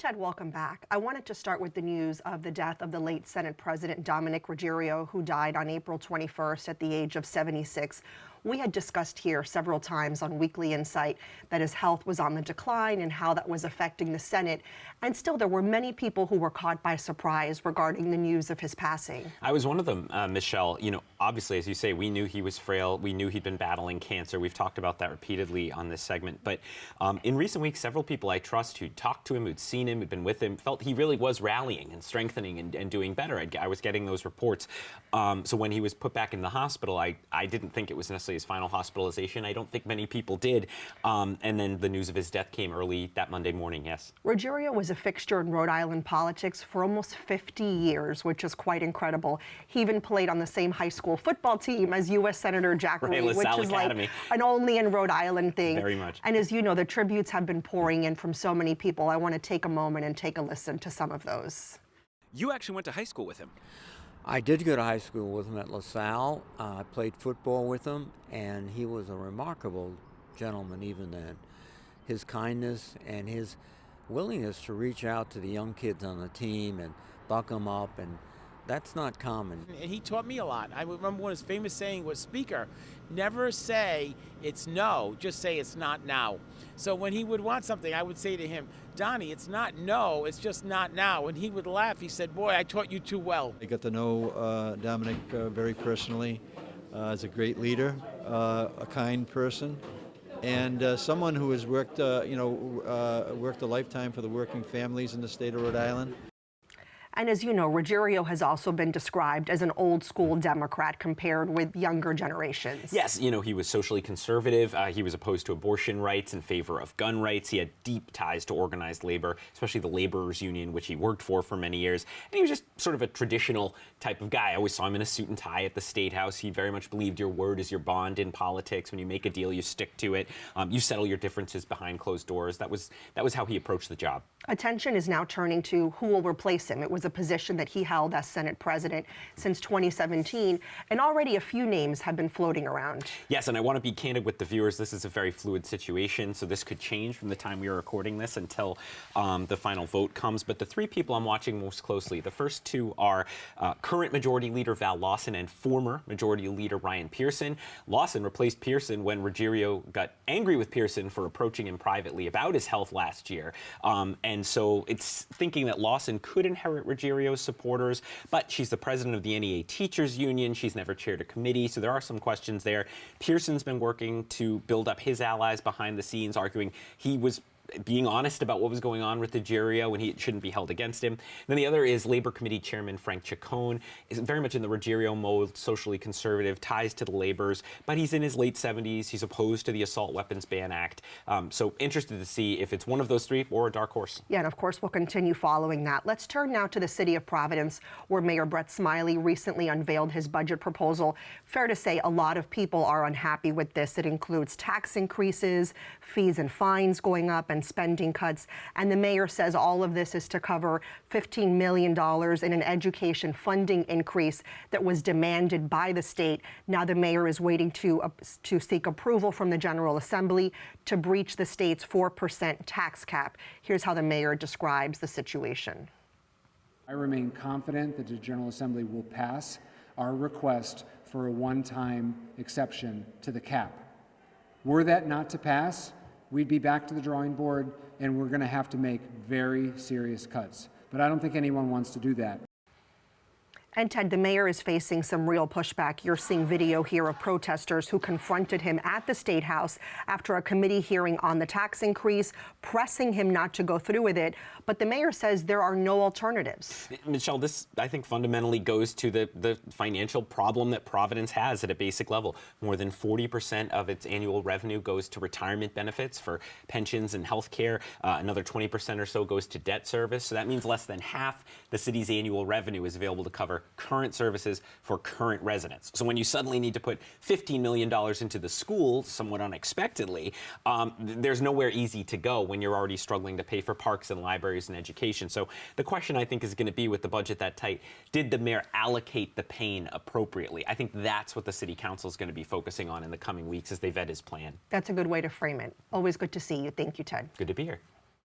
Ted, welcome back. I wanted to start with the news of the death of the late Senate President Dominick Ruggerio, who died on April 21st at the age of 76. We had discussed here several times on Weekly Insight that his health was on the decline and how that was affecting the Senate. And still, there were many people who were caught by surprise regarding the news of his passing. I was one of them, Michelle. You know, obviously, as you say, we knew he was frail. We knew he'd been battling cancer. We've talked about that repeatedly on this segment. But in recent weeks, several people I trust who'd talked to him, who'd seen him, who'd been with him, felt he really was rallying and strengthening and doing better. I was getting those reports. So when he was put back in the hospital, I didn't think it was necessarily his final hospitalization. I don't think many people did. And then the news of his death came early that Monday morning, yes. Ruggerio was a fixture in Rhode Island politics for almost 50 years, which is quite incredible. He even played on the same high school football team as U.S. Senator Jack Reed, which is Academy. Like an only in Rhode Island thing. Very much. And as you know, the tributes have been pouring in from so many people. I want to take a moment and take a listen to some of those. You actually went to high school with him. I did go to high school with him at LaSalle. I played football with him, and he was a remarkable gentleman even then. His kindness and his willingness to reach out to the young kids on the team and buck them up, and that's not common. And he taught me a lot. I remember one of his famous saying was, "Speaker, never say it's no, just say it's not now." So when he would want something, I would say to him, "Donnie, it's not no, it's just not now." And he would laugh. He said, "Boy, I taught you too well." I got to know Dominick very personally as a great leader, a kind person, and someone who has worked, worked a lifetime for the working families in the state of Rhode Island. And as you know, Ruggerio has also been described as an old school Democrat compared with younger generations. Yes, you know, he was socially conservative. He was opposed to abortion rights, in favor of gun rights. He had deep ties to organized labor, especially the laborers union, which he worked for many years. And he was just sort of a traditional type of guy. I always saw him in a suit and tie at the State House. He very much believed your word is your bond in politics. When you make a deal, you stick to it. You settle your differences behind closed doors. That was how he approached the job. Attention is now turning to who will replace him. It was a position that he held as Senate President since 2017, and already a few names have been floating around. Yes, and I want to be candid with the viewers. This is a very fluid situation, so this could change from the time we are recording this until the final vote comes. But the three people I'm watching most closely, the first two are current Majority Leader Val Lawson and former Majority Leader Ryan Pearson. Lawson replaced Pearson when Ruggerio got angry with Pearson for approaching him privately about his health last year. And so it's thinking that Lawson could inherit Ruggerio's supporters, but she's the president of the NEA Teachers Union. She's never chaired a committee, so there are some questions there. Pearson's been working to build up his allies behind the scenes, arguing he was being honest about what was going on with Ruggerio and he shouldn't be held against him. Then the other is Labor Committee Chairman Frank Ciccone, is very much in the Ruggerio mode, socially conservative, ties to the laborers, but he's in his late 70s. He's opposed to the Assault Weapons Ban Act. So interested to see if it's one of those three or a dark horse. Yeah, and of course we'll continue following that. Let's turn now to the city of Providence, where Mayor Brett Smiley recently unveiled his budget proposal. Fair to say a lot of people are unhappy with this. It includes tax increases, fees and fines going up, and spending cuts. And the mayor says all of this is to cover $15 million in an education funding increase that was demanded by the state. Now the mayor is waiting to seek approval from the General Assembly to breach the state's 4% tax cap. Here's how the mayor describes the situation. I remain confident that the General Assembly will pass our request for a one-time exception to the cap. Were that not to pass, we'd be back to the drawing board, and we're going to have to make very serious cuts. But I don't think anyone wants to do that. And Ted, the mayor is facing some real pushback. You're seeing video here of protesters who confronted him at the State House after a committee hearing on the tax increase, pressing him not to go through with it. But the mayor says there are no alternatives. Michelle, this, I think, fundamentally goes to the financial problem that Providence has at a basic level. More than 40% of its annual revenue goes to retirement benefits for pensions and health care. Another 20% or so goes to debt service. So that means less than half the city's annual revenue is available to cover current services for current residents. So when you suddenly need to put $15 million into the school, somewhat unexpectedly, there's nowhere easy to go when you're already struggling to pay for parks and libraries and education. So the question, I think, is going to be, with the budget that tight, did the mayor allocate the pain appropriately? I think that's what the city council is going to be focusing on in the coming weeks as they vet his plan. That's a good way to frame it. Always good to see you. Thank you, Ted. Good to be here.